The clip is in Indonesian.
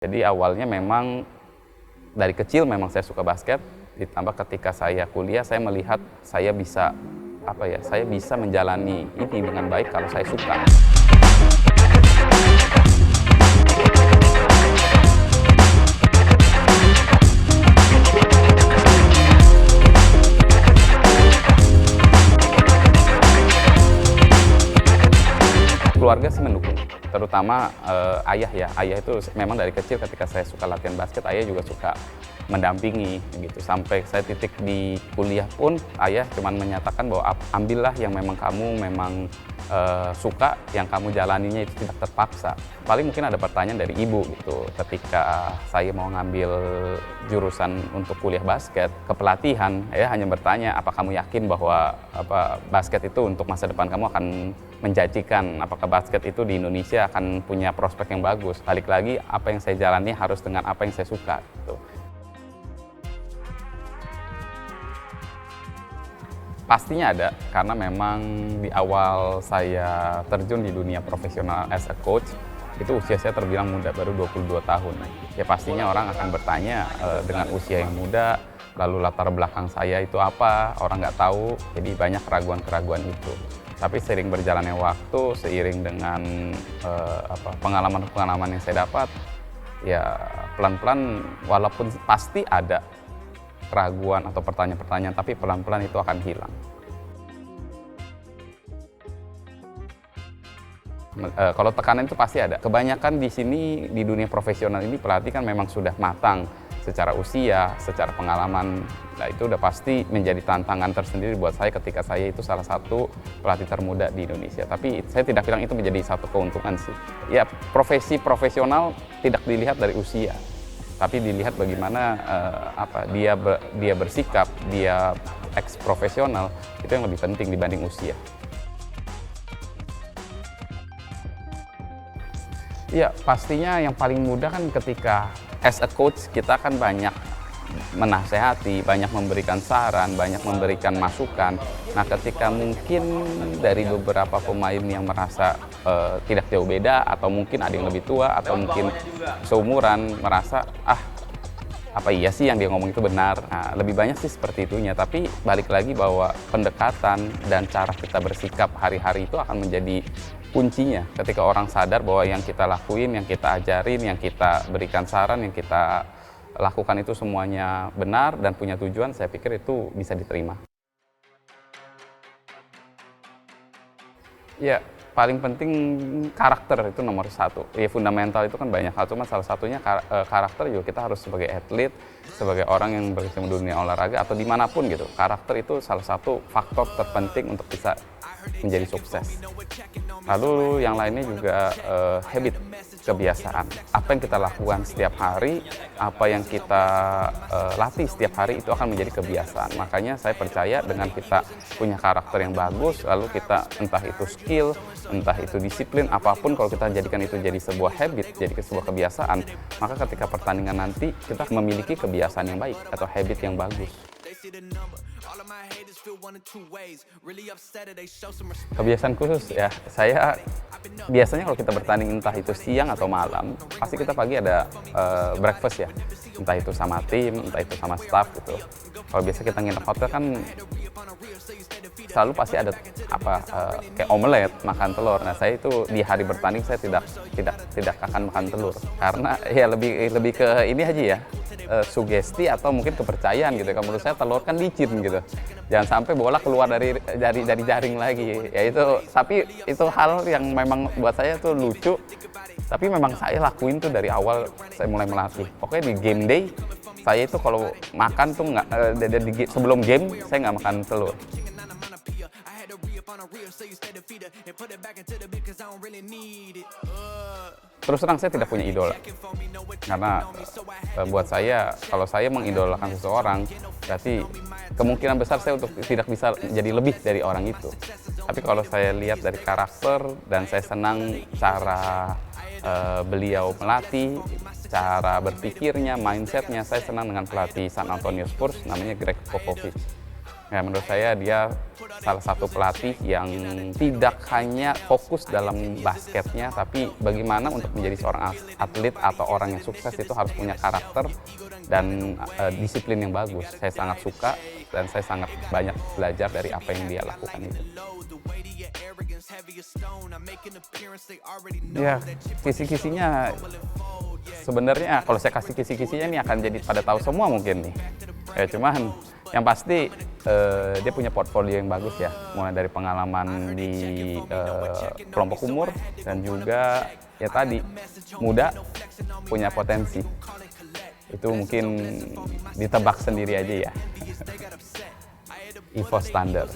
Jadi awalnya memang dari kecil memang saya suka basket, ditambah ketika saya kuliah saya melihat saya bisa saya bisa menjalani ini dengan baik kalau saya suka. Keluarga sih mendukung, terutama ayah ya. Ayah itu memang dari kecil ketika saya suka latihan basket, ayah juga suka mendampingi gitu. Sampai saya titik di kuliah pun ayah cuman menyatakan bahwa ambillah yang memang kamu suka, yang kamu jalaninya itu tidak terpaksa. Paling mungkin ada pertanyaan dari ibu gitu ketika saya mau ngambil jurusan untuk kuliah basket, kepelatihan, ya hanya bertanya, apa kamu yakin bahwa basket itu untuk masa depan kamu akan menjanjikan, apakah basket itu di Indonesia akan punya prospek yang bagus. Balik lagi, apa yang saya jalani harus dengan apa yang saya suka gitu. Pastinya ada, karena memang di awal saya terjun di dunia profesional as a coach, itu usia saya terbilang muda, baru 22 tahun. Ya pastinya orang akan bertanya dengan usia yang muda, lalu latar belakang saya itu apa, orang nggak tahu, jadi banyak keraguan-keraguan itu. Tapi seiring berjalannya waktu, seiring dengan pengalaman-pengalaman yang saya dapat, ya pelan-pelan walaupun pasti ada keraguan atau pertanyaan-pertanyaan, tapi pelan-pelan itu akan hilang. Kalau tekanan itu pasti ada. Kebanyakan di sini di dunia profesional ini pelatih kan memang sudah matang secara usia, secara pengalaman. Nah itu udah pasti menjadi tantangan tersendiri buat saya ketika saya itu salah satu pelatih termuda di Indonesia. Tapi saya tidak bilang itu menjadi satu keuntungan sih. Ya profesi profesional tidak dilihat dari usia, tapi dilihat bagaimana dia bersikap, dia ex-profesional, itu yang lebih penting dibanding usia. Ya pastinya yang paling mudah kan ketika as a coach kita kan banyak menasehati, banyak memberikan saran, banyak memberikan masukan. Nah ketika mungkin dari beberapa pemain yang merasa tidak jauh beda, atau mungkin ada yang lebih tua, atau mungkin seumuran, merasa apa iya sih yang dia ngomong itu benar. Nah, lebih banyak sih seperti itunya, tapi balik lagi bahwa pendekatan dan cara kita bersikap hari-hari itu akan menjadi kuncinya. Ketika orang sadar bahwa yang kita lakuin, yang kita ajarin, yang kita berikan saran, yang kita lakukan itu semuanya benar dan punya tujuan, saya pikir itu bisa diterima. Ya, paling penting karakter itu nomor satu. Ya fundamental itu kan banyak hal, cuma salah satunya karakter juga. Kita harus sebagai atlet, sebagai orang yang berkecimpung di dunia olahraga atau dimanapun gitu. Karakter itu salah satu faktor terpenting untuk bisa menjadi sukses. Lalu yang lainnya juga habit, kebiasaan. Apa yang kita lakukan setiap hari, apa yang kita latih setiap hari itu akan menjadi kebiasaan. Makanya saya percaya dengan kita punya karakter yang bagus, lalu kita entah itu skill, entah itu disiplin, apapun kalau kita jadikan itu jadi sebuah habit, jadi sebuah kebiasaan, maka ketika pertandingan nanti kita memiliki kebiasaan yang baik atau habit yang bagus. Kebiasaan khusus ya, saya biasanya kalau kita bertanding entah itu siang atau malam, pasti kita pagi ada breakfast ya, entah itu sama tim, entah itu sama staff gitu. Kalau biasa kita nginep hotel kan selalu pasti ada kayak omelet, makan telur. Nah saya itu di hari bertanding saya tidak akan makan telur, karena ya lebih ke ini aja ya, sugesti atau mungkin kepercayaan gitu. Kalau menurut saya telur kan licin gitu, jangan sampai bola keluar dari jaring lagi. Ya tapi itu hal yang memang buat saya tuh lucu, tapi memang saya lakuin tuh dari awal saya mulai melatih. Pokoknya di game day saya itu kalau makan tuh sebelum game saya nggak makan telur. Terus terang saya tidak punya idola, karena buat saya kalau saya mengidolakan seseorang berarti kemungkinan besar saya untuk tidak bisa jadi lebih dari orang itu. Tapi kalau saya lihat dari karakter dan saya senang cara beliau melatih, cara berpikirnya, mindsetnya, saya senang dengan pelatih San Antonio Spurs namanya Greg Popovich. Ya, menurut saya dia salah satu pelatih yang tidak hanya fokus dalam basketnya, tapi bagaimana untuk menjadi seorang atlet atau orang yang sukses itu harus punya karakter dan disiplin yang bagus. Saya sangat suka dan saya sangat banyak belajar dari apa yang dia lakukan itu. Ya, kisi-kisinya sebenarnya kalau saya kasih kisi-kisinya ini akan jadi pada tahu semua mungkin nih. Ya cuman yang pasti dia punya portfolio yang bagus ya, mulai dari pengalaman di kelompok umur dan juga ya tadi muda, punya potensi. Itu mungkin ditebak sendiri aja ya. Evo Standard.